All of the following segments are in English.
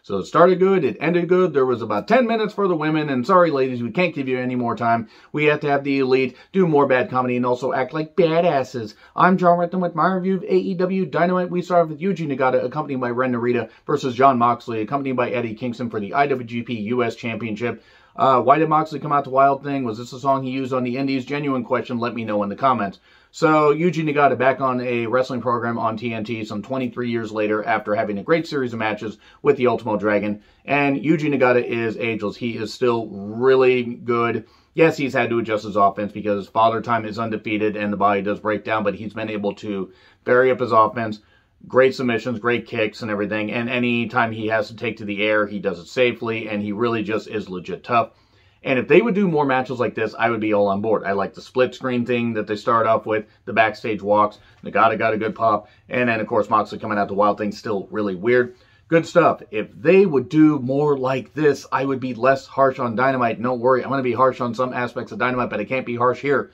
So it started good, it ended good. There was about 10 minutes for the women, and sorry ladies, we can't give you any more time. We have to have the Elite do more bad comedy and also act like badasses. I'm John Renton with my review of AEW Dynamite. We start with Yuji Nagata, accompanied by Ren Narita, versus Jon Moxley, accompanied by Eddie Kingston for the IWGP US Championship. Why did Moxley come out to Wild Thing? Was this a song he used on the Indies? Genuine question. Let me know in the comments. So, Yuji Nagata back on a wrestling program on TNT some 23 years later after having a great series of matches with the Ultimo Dragon. And Yuji Nagata is ageless. He is still really good. Yes, he's had to adjust his offense because Father Time is undefeated and the body does break down, but he's been able to vary up his offense. Great submissions, great kicks and everything. And any time he has to take to the air, he does it safely, and he really just is legit tough. And if they would do more matches like this, I would be all on board. I like the split screen thing that they start off with, the backstage walks. Nagata got a good pop. And then, of course, Moxley coming out to Wild Thing, still really weird. Good stuff. If they would do more like this, I would be less harsh on Dynamite. Don't worry, I'm going to be harsh on some aspects of Dynamite, but I can't be harsh here.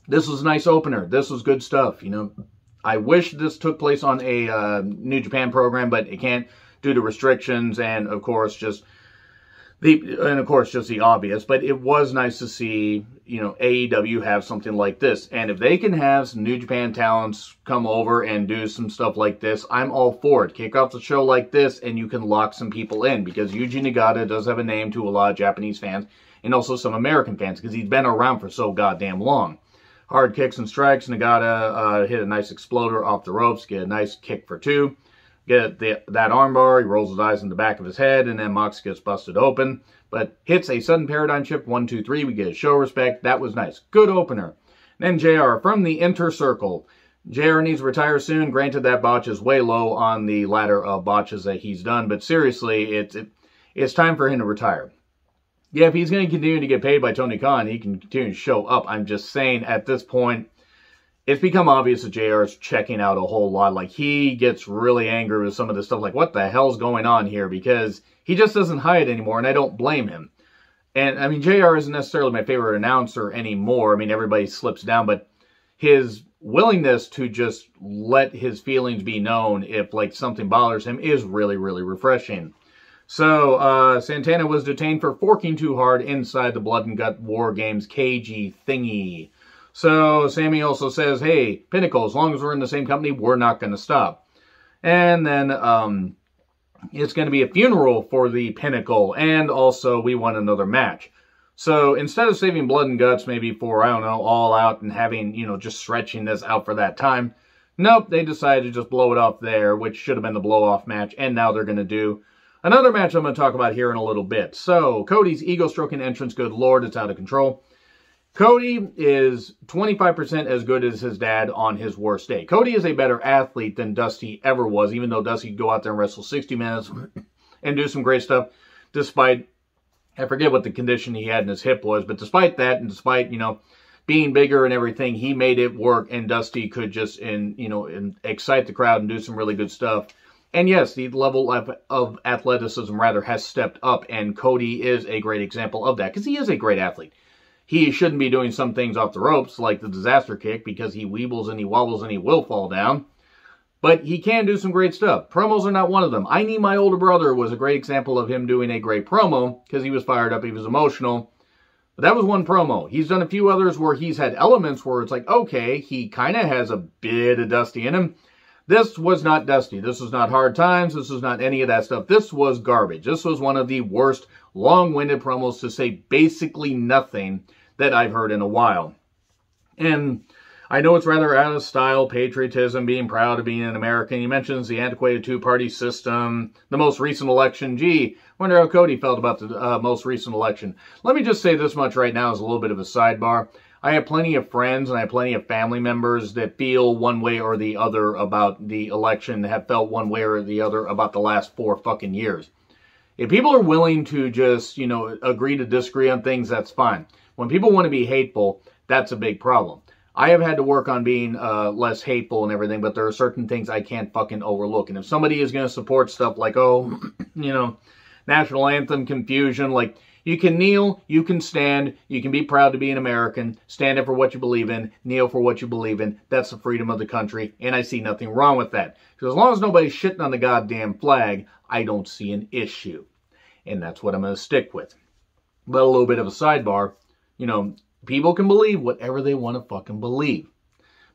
This was a nice opener. This was good stuff, you know. I wish this took place on a New Japan program, but it can't due to restrictions and, of course, just the obvious. But it was nice to see, you know, AEW have something like this. And if they can have some New Japan talents come over and do some stuff like this, I'm all for it. Kick off the show like this, and you can lock some people in, because Yuji Nagata does have a name to a lot of Japanese fans and also some American fans, because he's been around for so goddamn long. Hard kicks and strikes. Nagata hit a nice exploder off the ropes, get a nice kick for two. Get that armbar, he rolls his eyes in the back of his head, and then Mox gets busted open. But hits a sudden paradigm shift, 1, 2, 3. We get a show respect. That was nice. Good opener. Then JR from the Inner Circle. JR needs to retire soon. Granted, that botch is way low on the ladder of botches that he's done. But seriously, it's time for him to retire. Yeah, if he's going to continue to get paid by Tony Khan, he can continue to show up. I'm just saying, at this point, it's become obvious that JR is checking out a whole lot. Like, he gets really angry with some of this stuff. Like, what the hell's going on here? Because he just doesn't hide anymore, and I don't blame him. And, I mean, JR isn't necessarily my favorite announcer anymore. I mean, everybody slips down, but his willingness to just let his feelings be known if, like, something bothers him is really, really refreshing. So, Santana was detained for forking too hard inside the Blood and Gut War Games KG thingy. So, Sammy also says, hey, Pinnacle, as long as we're in the same company, we're not going to stop. And then, it's going to be a funeral for the Pinnacle, and also we want another match. So, instead of saving Blood and Guts maybe for, I don't know, All Out and having, you know, just stretching this out for that time, nope, they decided to just blow it off there, which should have been the blow-off match, and now they're going to do another match I'm going to talk about here in a little bit. So, Cody's ego-stroking entrance, good lord, it's out of control. Cody is 25% as good as his dad on his worst day. Cody is a better athlete than Dusty ever was, even though Dusty could go out there and wrestle 60 minutes and do some great stuff, despite, I forget what the condition he had in his hip was, but despite that, and despite, you know, being bigger and everything, he made it work, and Dusty could just, excite the crowd and do some really good stuff. And yes, the level of athleticism, rather, has stepped up, and Cody is a great example of that, because he is a great athlete. He shouldn't be doing some things off the ropes, like the disaster kick, because he weebles and he wobbles and he will fall down. But he can do some great stuff. Promos are not one of them. I Need My Older Brother was a great example of him doing a great promo, because he was fired up, he was emotional. But that was one promo. He's done a few others where he's had elements where it's like, okay, he kind of has a bit of Dusty in him. This was not Dusty. This was not Hard Times. This was not any of that stuff. This was garbage. This was one of the worst long-winded promos to say basically nothing that I've heard in a while. And I know it's rather out of style, patriotism, being proud of being an American. He mentions the antiquated two-party system, the most recent election. Gee, wonder how Cody felt about the most recent election. Let me just say this much right now as a little bit of a sidebar. I have plenty of friends and I have plenty of family members that feel one way or the other about the election, have felt one way or the other about the last 4 fucking years. If people are willing to just, agree to disagree on things, that's fine. When people want to be hateful, that's a big problem. I have had to work on being less hateful and everything, but there are certain things I can't fucking overlook. And if somebody is going to support stuff like, national anthem confusion. Like, you can kneel, you can stand, you can be proud to be an American, stand up for what you believe in, kneel for what you believe in. That's the freedom of the country, and I see nothing wrong with that. Because as long as nobody's shitting on the goddamn flag, I don't see an issue. And that's what I'm going to stick with. But a little bit of a sidebar, you know, people can believe whatever they want to fucking believe.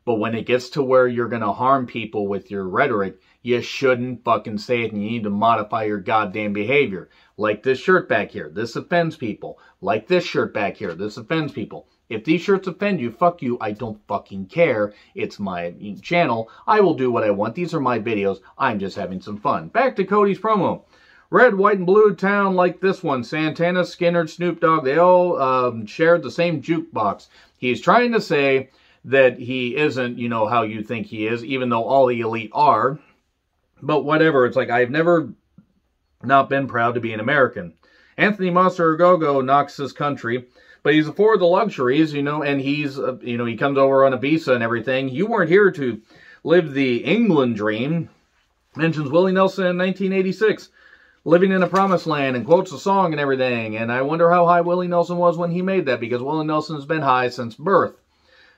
But when it gets to where you're going to harm people with your rhetoric, you shouldn't fucking say it, and you need to modify your goddamn behavior. Like this shirt back here, this offends people. Like this shirt back here, this offends people. If these shirts offend you, fuck you, I don't fucking care. It's my channel. I will do what I want. These are my videos. I'm just having some fun. Back to Cody's promo. Red, white, and blue town like this one. Santana, Skinner, Snoop Dogg, they all shared the same jukebox. He's trying to say that he isn't, you know, how you think he is, even though all the elite are. But whatever, it's like, I've never not been proud to be an American. Anthony Monster Go knocks his country, but he's afforded the luxuries, you know, and he's, you know, he comes over on a visa and everything. You weren't here to live the England dream. Mentions Willie Nelson in 1986, living in a promised land, and quotes a song and everything. And I wonder how high Willie Nelson was when he made that, because Willie Nelson has been high since birth.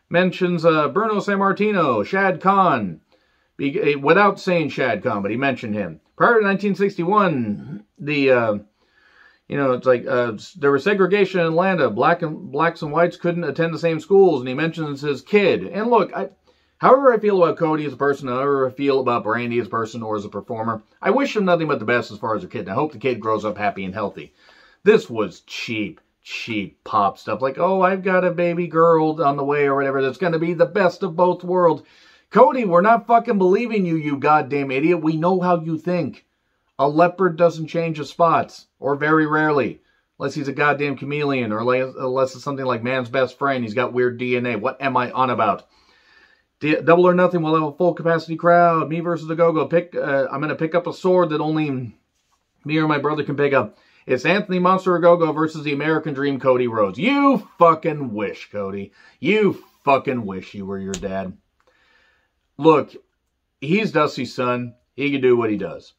Mentions Bruno Sammartino, Shad Khan, without saying Shad Khan, but he mentioned him. Prior to 1961, you know, it's like there was segregation in Atlanta. Blacks and whites couldn't attend the same schools, and he mentions his kid. And look, however I feel about Cody as a person, however I feel about Brandy as a person or as a performer, I wish him nothing but the best as far as their kid. And I hope the kid grows up happy and healthy. This was cheap pop stuff. Like, oh, I've got a baby girl on the way or whatever that's going to be the best of both worlds. Cody, we're not fucking believing you, you goddamn idiot. We know how you think. A leopard doesn't change his spots, or very rarely, unless he's a goddamn chameleon, or unless it's something like Man's Best Friend. He's got weird DNA. What am I on about? Double or Nothing will have a full capacity crowd. Me versus the Go-Go. I'm going to pick up a sword that only me or my brother can pick up. It's Anthony Monster Go-Go versus the American Dream, Cody Rhodes. You fucking wish, Cody. You fucking wish you were your dad. Look, he's Dusty's son. He can do what he does.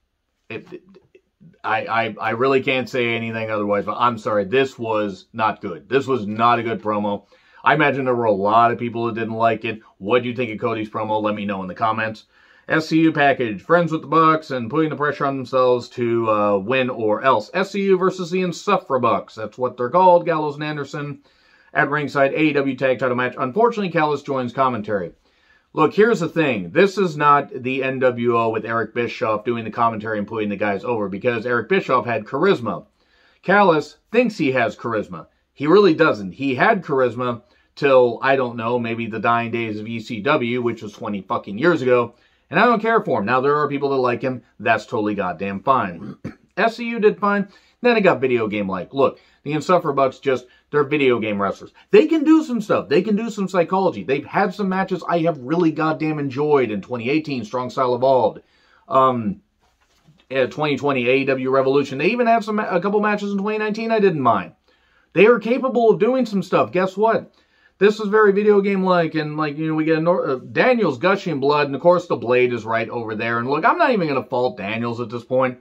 I really can't say anything otherwise, but I'm sorry. This was not good. This was not a good promo. I imagine there were a lot of people that didn't like it. What do you think of Cody's promo? Let me know in the comments. SCU package, friends with the Bucks and putting the pressure on themselves to win or else. SCU versus the Insufferbucks. That's what they're called. Gallows and Anderson at ringside. AEW tag title match. Unfortunately, Callis joins commentary. Look, here's the thing. This is not the NWO with Eric Bischoff doing the commentary and putting the guys over, because Eric Bischoff had charisma. Callis thinks he has charisma. He really doesn't. He had charisma till, I don't know, maybe the dying days of ECW, which was 20 fucking years ago. And I don't care for him. Now, there are people that like him. That's totally goddamn fine. SCU did fine. Then it got video game-like. Look, the Insufferbucks they're video game wrestlers. They can do some stuff. They can do some psychology. They've had some matches I have really goddamn enjoyed in 2018, Strong Style Evolved. 2020, AEW Revolution. They even had a couple matches in 2019 I didn't mind. They are capable of doing some stuff. Guess what? This is very video game-like, and, like, you know, we get Daniels gushing blood, and of course the blade is right over there. And look, I'm not even going to fault Daniels at this point,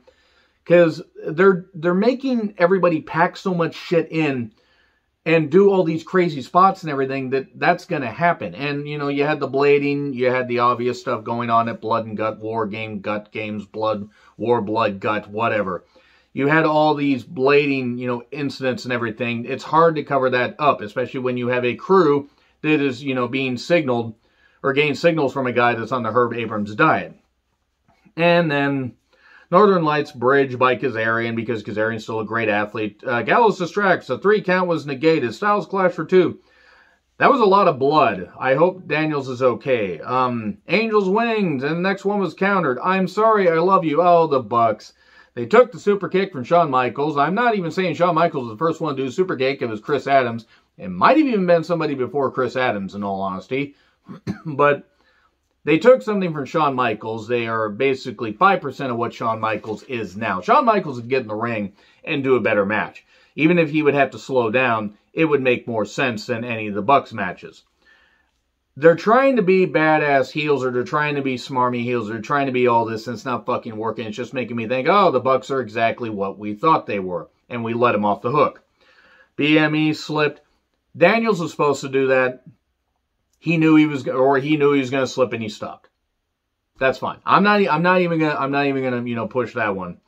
because they're making everybody pack so much shit in and do all these crazy spots and everything that's going to happen. And, you know, you had the blading, you had the obvious stuff going on at Blood and Gut, War Game, Gut Games, Blood, War, Blood, Gut, whatever. You had all these blading, you know, incidents and everything. It's hard to cover that up, especially when you have a crew that is, you know, being signaled or getting signals from a guy that's on the Herb Abrams diet. And then Northern Lights bridge by Kazarian, because Kazarian's still a great athlete. Gallows distracts. A 3 count was negated. Styles clash for 2. That was a lot of blood. I hope Daniels is okay. Angels wings, and the next one was countered. I'm sorry, I love you. Oh, the Bucks. They took the super kick from Shawn Michaels. I'm not even saying Shawn Michaels was the first one to do a super kick. It was Chris Adams. It might have even been somebody before Chris Adams, in all honesty. But they took something from Shawn Michaels. They are basically 5% of what Shawn Michaels is now. Shawn Michaels would get in the ring and do a better match. Even if he would have to slow down, it would make more sense than any of the Bucks matches. they're trying to be badass heels, or they're trying to be smarmy heels, they're trying to be all this, and it's not fucking working. It's just making me think, oh, the Bucks are exactly what we thought they were, and we let them off the hook. BME slipped. Daniels was supposed to do that. He knew he was going to slip, and he stopped. That's fine. I'm not even gonna push that one.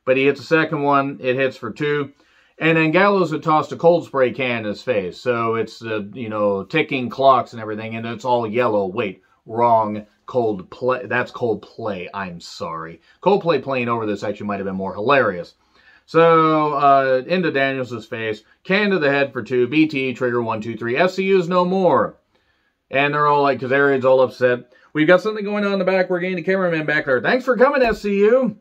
But he hits the second one. It hits for 2. And then Gallows had tossed a cold spray can in his face. So it's the, ticking clocks and everything. And it's all yellow. Wait, wrong. Cold play. That's cold play. I'm sorry. Coldplay playing over this actually might have been more hilarious. So, into Daniels' face. Can to the head for 2. BT, trigger 1, 2, 3. FCU's no more. And they're all like, because Arian's all upset. We've got something going on in the back. We're getting the cameraman back there. Thanks for coming, SCU.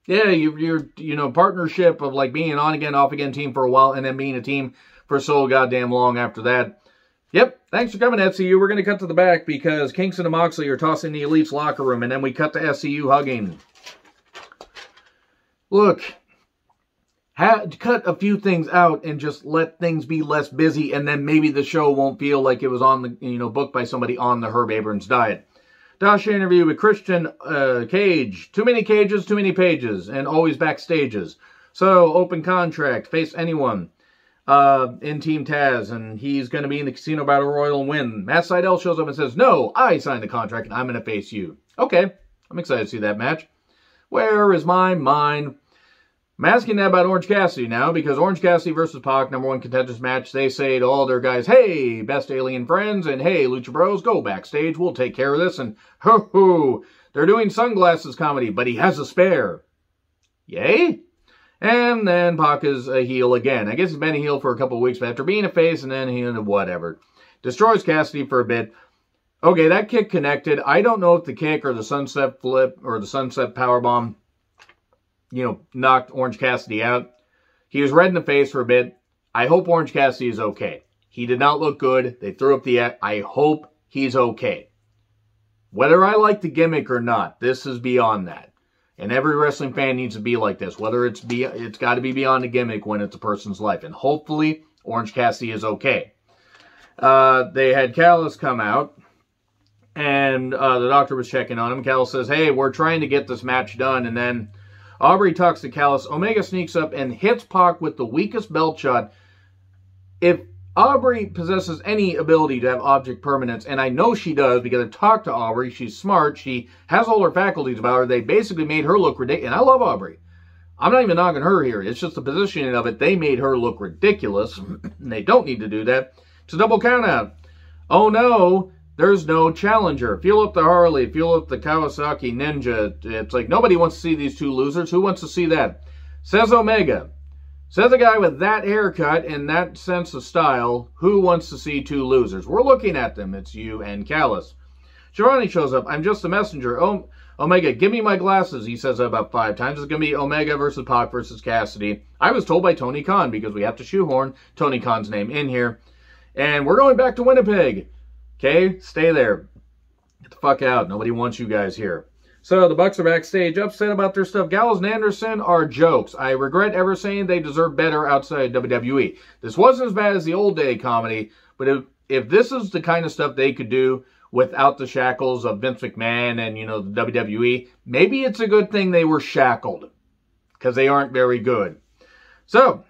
Yeah, your partnership of like being an on again, off again team for a while, and then being a team for so goddamn long after that. Yep, thanks for coming, SCU. We're going to cut to the back because Kingston and Moxley are tossing the Elite's locker room, and then we cut to SCU hugging. Look, cut a few things out and just let things be less busy, and then maybe the show won't feel like it was on the booked by somebody on the Herb Abrams diet. Dasha interview with Christian Cage. Too many cages, too many pages, and always backstages. So, open contract, face anyone in Team Taz, and he's going to be in the Casino Battle Royal and win. Matt Sydal shows up and says, no, I signed the contract, and I'm going to face you. Okay, I'm excited to see that match. Where is my mind? I'm asking that about Orange Cassidy now, because Orange Cassidy versus Pac, #1 contenders match, they say to all their guys, hey, best alien friends, and hey, Lucha Bros, go backstage, we'll take care of this, and ho-ho, they're doing sunglasses comedy, but he has a spare. Yay? And then Pac is a heel again. I guess he's been a heel for a couple of weeks, but after being a face, and then he whatever. Destroys Cassidy for a bit. Okay, that kick connected. I don't know if the kick or the sunset flip or the sunset powerbomb knocked Orange Cassidy out. He was red in the face for a bit. I hope Orange Cassidy is okay. He did not look good. They threw up the... I hope he's okay. Whether I like the gimmick or not, this is beyond that. And every wrestling fan needs to be like this. Whether it's got to be beyond the gimmick when it's a person's life. And hopefully, Orange Cassidy is okay. They had Callis come out. And the doctor was checking on him. Callis says, hey, we're trying to get this match done. And then Aubrey talks to Callis. Omega sneaks up and hits Pac with the weakest belt shot. If Aubrey possesses any ability to have object permanence, and I know she does because I've talked to Aubrey, she's smart, she has all her faculties about her, they basically made her look ridiculous. And I love Aubrey. I'm not even knocking her here. It's just the positioning of it. They made her look ridiculous. And they don't need to do that. It's a double count out. Oh no, there's no challenger. Fuel up the Harley, fuel up the Kawasaki Ninja. It's like nobody wants to see these two losers. Who wants to see that? Says Omega. Says a guy with that haircut and that sense of style. Who wants to see two losers? We're looking at them. It's you and Callis. Giovanni shows up. I'm just a messenger. Oh, Omega, give me my glasses. He says that about 5 times. It's going to be Omega versus Pac versus Cassidy. I was told by Tony Khan because we have to shoehorn Tony Khan's name in here. And we're going back to Winnipeg. Okay, stay there. Get the fuck out. Nobody wants you guys here. So the Bucks are backstage, upset about their stuff. Gallows and Anderson are jokes. I regret ever saying they deserve better outside WWE. This wasn't as bad as the old day comedy, but if this is the kind of stuff they could do without the shackles of Vince McMahon and, the WWE, maybe it's a good thing they were shackled, because they aren't very good. So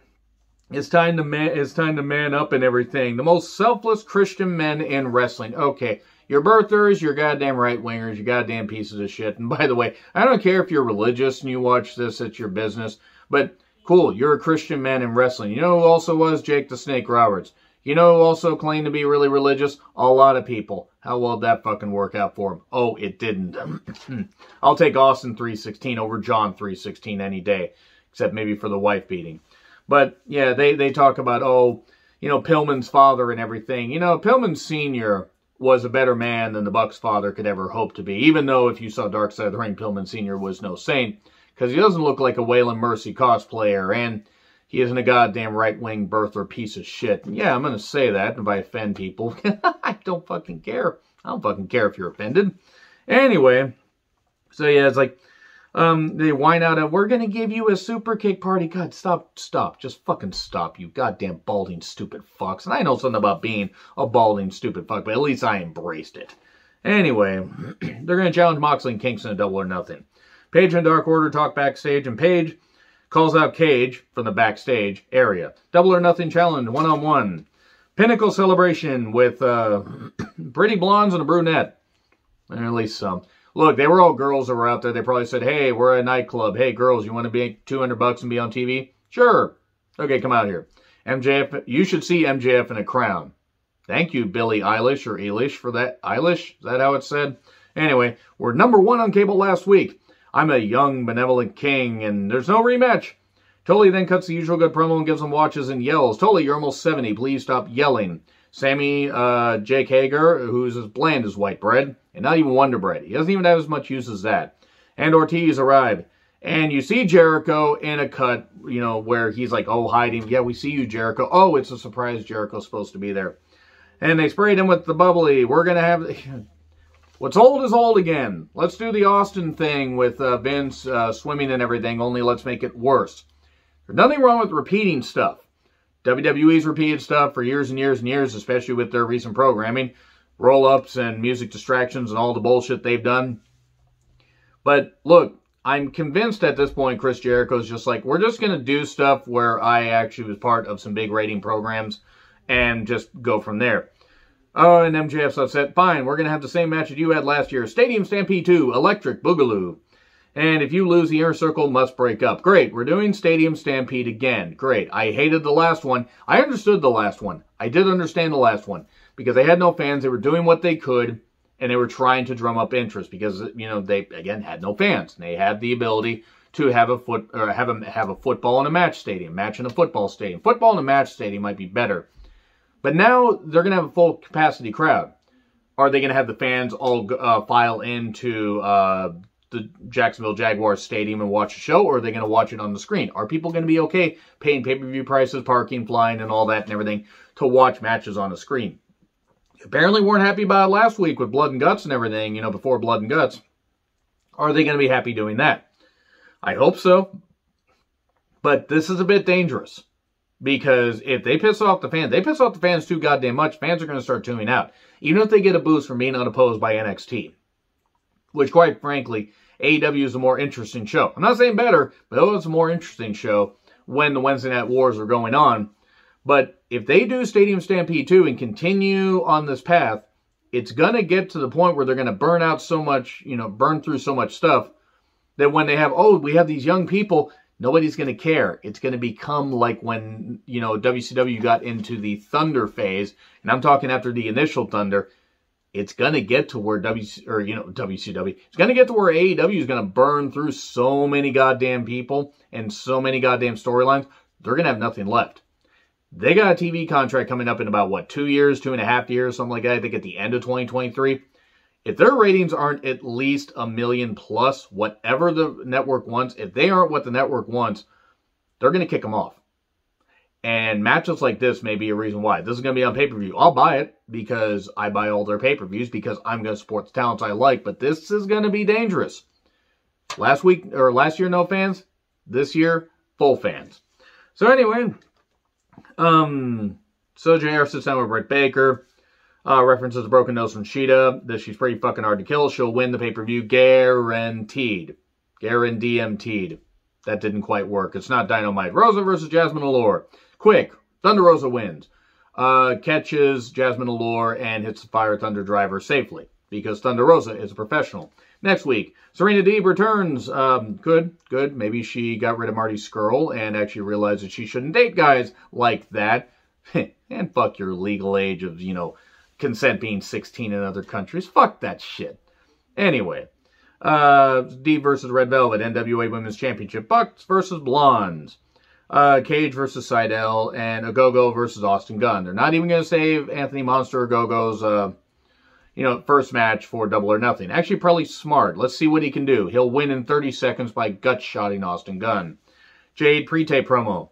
it's time to man up and everything. The most selfless Christian men in wrestling. Okay, your birthers, your goddamn right-wingers, your goddamn pieces of shit. And by the way, I don't care if you're religious and you watch this, it's your business. But cool, you're a Christian man in wrestling. You know who also was? Jake the Snake Roberts. You know who also claimed to be really religious? A lot of people. How well did that fucking work out for him? Oh, it didn't. I'll take Austin 3:16 over John 3:16 any day. Except maybe for the wife beating. But, yeah, they talk about, Pillman's father and everything. Pillman Sr. was a better man than the Bucks' father could ever hope to be. Even though, if you saw Dark Side of the Ring, Pillman Sr. was no saint. Because he doesn't look like a Waylon Mercy cosplayer. And he isn't a goddamn right-wing birther piece of shit. And yeah, I'm going to say that if I offend people. I don't fucking care. I don't fucking care if you're offended. Anyway, so yeah, it's like, They whine out, we're going to give you a super kick party. God, stop. Just fucking stop, you goddamn balding stupid fucks. And I know something about being a balding stupid fuck, but at least I embraced it. Anyway, they're going to challenge Moxley and Kingston to Double or Nothing. Page and Dark Order talk backstage, and Page calls out Cage from the backstage area. Double or Nothing challenge, one-on-one. Pinnacle celebration with pretty blondes and a brunette. Or at least some. Look, they were all girls that were out there. They probably said, hey, we're a nightclub. Hey, girls, you want to be $200 and be on TV? Sure. Okay, come out here. MJF, you should see MJF in a crown. Thank you, Billie Eilish, or Eilish, for that. Eilish? Is that how it's said? Anyway, we're #1 on cable last week. I'm a young, benevolent king, and there's no rematch. Tully then cuts the usual good promo and gives them watches and yells, Tully, you're almost 70. Please stop yelling. Sammy, Jake Hager, who's as bland as white bread, and not even Wonder Bread. He doesn't even have as much use as that. And Ortiz arrive. And you see Jericho in a cut, you know, where he's like, oh, hiding. Yeah, we see you, Jericho. Oh, it's a surprise. Jericho's supposed to be there. And they sprayed him with the bubbly. We're going to have... What's old is old again. Let's do the Austin thing with Vince swimming and everything, only let's make it worse. There's nothing wrong with repeating stuff. WWE's repeated stuff for years and years and years, especially with their recent programming. Roll-ups and music distractions and all the bullshit they've done. But look, I'm convinced at this point Chris Jericho's just like, we're just going to do stuff where I actually was part of some big rating programs and just go from there. Oh, and MJF's upset. Fine, we're going to have the same match that you had last year. Stadium Stampede 2, Electric Boogaloo. And if you lose, the Inner Circle must break up. Great, we're doing Stadium Stampede again. Great, I hated the last one. I understood the last one. I did understand the last one. Because they had no fans, they were doing what they could, and they were trying to drum up interest. Because, you know, they, again, had no fans. They had the ability to have a football in a match stadium. Match in a football stadium. Football in a match stadium might be better. But now they're going to have a full capacity crowd. Are they going to have the fans all file into the Jacksonville Jaguars stadium and watch a show, or are they going to watch it on the screen? Are people going to be okay paying pay-per-view prices, parking, flying, and all that and everything to watch matches on a screen? Apparently weren't happy about it last week with Blood and Guts and everything, you know, before Blood and Guts. Are they going to be happy doing that? I hope so. But this is a bit dangerous. Because if they piss off the fans too goddamn much, fans are going to start tuning out. Even if they get a boost from being unopposed by NXT. Which, quite frankly, AEW is a more interesting show. I'm not saying better, but it was a more interesting show when the Wednesday Night Wars are going on. But if they do Stadium Stampede 2 and continue on this path, it's going to get to the point where they're going to burn out so much, you know, burn through so much stuff, that when they have, oh, we have these young people, nobody's going to care. It's going to become like when, you know, WCW got into the Thunder phase, and I'm talking after the initial Thunder. It's going to get to where WCW, it's going to get to where AEW is going to burn through so many goddamn people and so many goddamn storylines. They're going to have nothing left. They got a TV contract coming up in about, what, 2 years, 2.5 years, something like that, I think at the end of 2023. If their ratings aren't at least 1 million plus, whatever the network wants, if they aren't what the network wants, they're going to kick them off. And matches like this may be a reason why. This is going to be on pay-per-view. I'll buy it because I buy all their pay-per-views because I'm going to support the talents I like. But this is going to be dangerous. Last year, no fans. This year, full fans. So anyway, so JR sits down with Britt Baker. References a broken nose from Sheeta. That she's pretty fucking hard to kill. She'll win the pay-per-view guaranteed. Guaranteed. That didn't quite work. It's not Dynamite. Rosa versus Jasmine Allure. Quick. Thunder Rosa wins. Catches Jasmine Allure and hits the Fire Thunder Driver safely. Because Thunder Rosa is a professional. Next week, Serena Deeb returns. Good. Maybe she got rid of Marty Scurll and actually realized that she shouldn't date guys like that. And fuck your legal age of, you know, consent being 16 in other countries. Fuck that shit. Anyway. Deeb versus Red Velvet, NWA Women's Championship. Bucks versus Blondes. Cage versus Seidel. And Ogogo versus Austin Gunn. They're not even going to save Anthony Monster Ogogo's, first match for Double or Nothing. Actually, probably smart. Let's see what he can do. He'll win in 30 seconds by gut-shotting Austin Gunn. Jade pre-tape promo.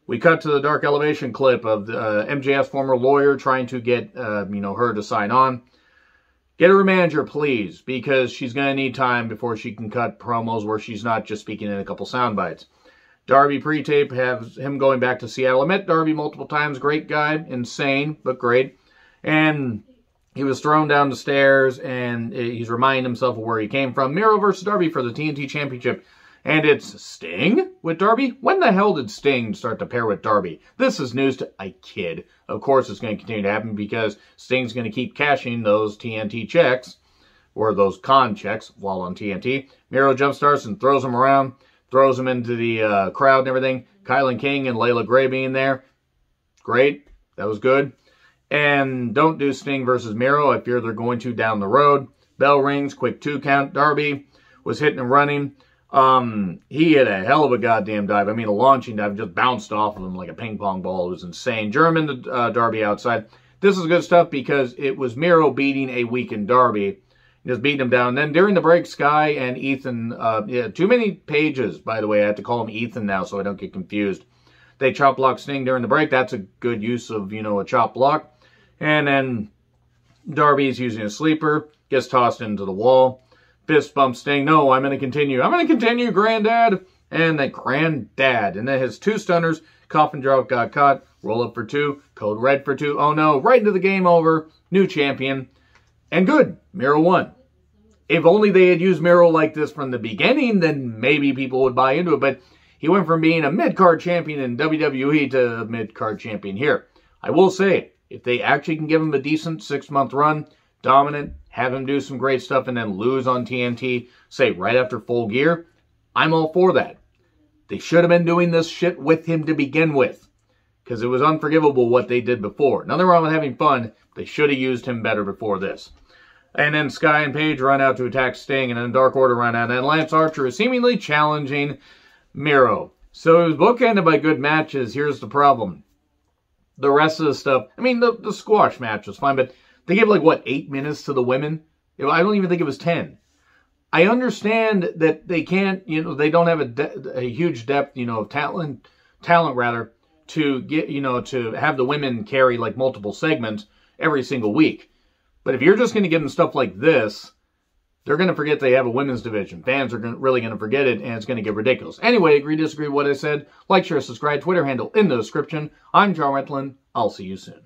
We cut to the Dark Elevation clip of the MJF's former lawyer trying to get, her to sign on. Get her a manager, please, because she's going to need time before she can cut promos where she's not just speaking in a couple sound bites. Darby pre-tape has him going back to Seattle. I met Darby multiple times. Great guy. Insane, but great. And he was thrown down the stairs, and he's reminding himself of where he came from. Miro versus Darby for the TNT Championship. And it's Sting with Darby? When the hell did Sting start to pair with Darby? This is news to... I kid. Of course it's going to continue to happen because Sting's going to keep cashing those TNT checks, or those con checks, while on TNT. Miro jumpstarts and throws him around, throws him into the crowd and everything. Kylan King and Layla Gray being there. Great. That was good. And don't do Sting versus Miro. I fear they're going to down the road. Bell rings, quick 2 count. Darby was hitting and running. He had a hell of a goddamn dive. I mean, a launching dive, just bounced off of him like a ping pong ball. It was insane. German to Darby outside. This is good stuff because it was Miro beating a weakened Darby. Just beating him down. And then during the break, Sky and Ethan, too many pages, by the way. I have to call him Ethan now so I don't get confused. They chop block Sting during the break. That's a good use of, a chop block. And then Darby's using a sleeper, gets tossed into the wall. Fist bump Sting. No, I'm going to continue. I'm going to continue, Granddad. And then Granddad. And then his 2 stunners. Coffin drop got caught. Roll up for 2. Code red for 2. Oh no, right into the game over. New champion. And good. Miro won. If only they had used Miro like this from the beginning, then maybe people would buy into it. But he went from being a mid-card champion in WWE to a mid-card champion here. I will say, if they actually can give him a decent 6-month run, dominant, have him do some great stuff, and then lose on TNT, say, right after Full Gear, I'm all for that. They should have been doing this shit with him to begin with, because it was unforgivable what they did before. Nothing wrong with having fun. They should have used him better before this. And then Sky and Paige run out to attack Sting, and then Dark Order run out, and Lance Archer is seemingly challenging Miro. So it was bookended by good matches. Here's the problem. The rest of the stuff, I mean, the squash match was fine, but they gave, 8 minutes to the women? I don't even think it was 10. I understand that they can't, they don't have a huge depth, of talent rather, to get, to have the women carry, multiple segments every single week. But if you're just going to give them stuff like this, they're going to forget they have a women's division. Fans are really going to forget it, and it's going to get ridiculous. Anyway, agree, disagree with what I said? Like, share, subscribe, Twitter handle in the description. I'm John Retlin. I'll see you soon.